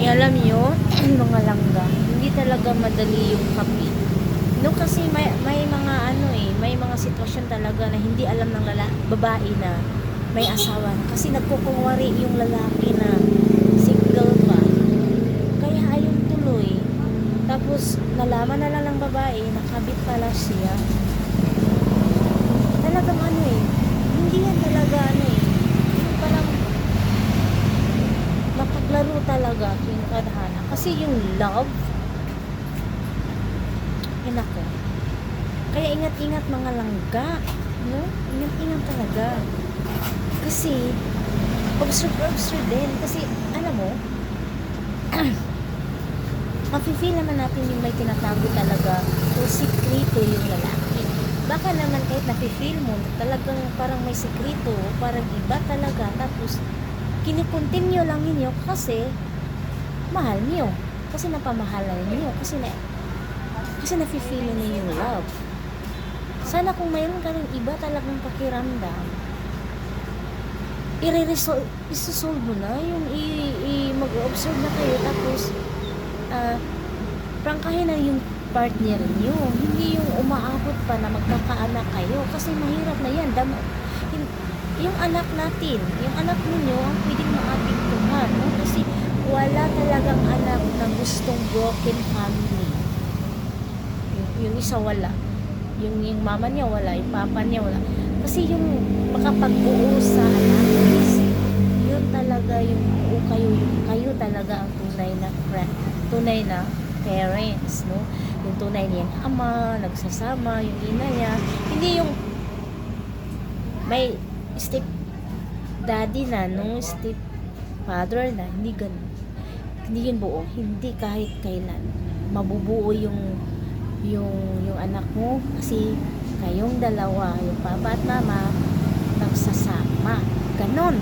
Alam nyo, mga langga, hindi talaga madali yung kapit. No, kasi may mga ano may mga sitwasyon talaga na hindi alam ng babae na may asawa na. Kasi nagkukunwari yung lalaki na single pa. Kaya ayun tuloy. Tapos, nalaman na lang ng babae, nakabit pala siya. Talagang hindi yan talaga yung parang napaglaro talaga yung kadhana. Kasi yung love, nako. Kaya ingat-ingat mga langga, no? Ingat-ingat talaga. Kasi, observe din. Kasi, alam mo, mafe-feel naman natin yung may tinatago talaga o sikrito yung lalaki. Baka naman kahit nafe-feel mo, talagang parang may sikrito, parang iba talaga. Tapos, kinikontinue lang ninyo kasi mahal niyo. Kasi napamahalan niyo. Kasi nafe-feel niyo yung love. Sana kung mayroon ka rin iba talagang pakiramdam, i-resolve mo na yung mag-observe na kayo, tapos prangkahin na yung partner niyo, hindi yung umaabot pa na magkakaanak kayo, kasi mahirap na yan. Yung anak natin, yung anak ninyo ang pwedeng maapektuhan, no? Kasi wala talagang anak na gustong broken family. Yung isa wala, yung mama niya wala, yung papa niya wala. Kasi yung makapagbuo sa anak is yun talaga yung kayo talaga ang tunay na parents, no? Yung tunay niyang ama, nagsasama, yung ina niya, hindi yung may step daddy na, no? Step father na, hindi ganun. Hindi yun buo, hindi kahit kailan mabubuo yung anak mo, kasi kayong dalawa, yung papa at mama, nagsasama. Ganon.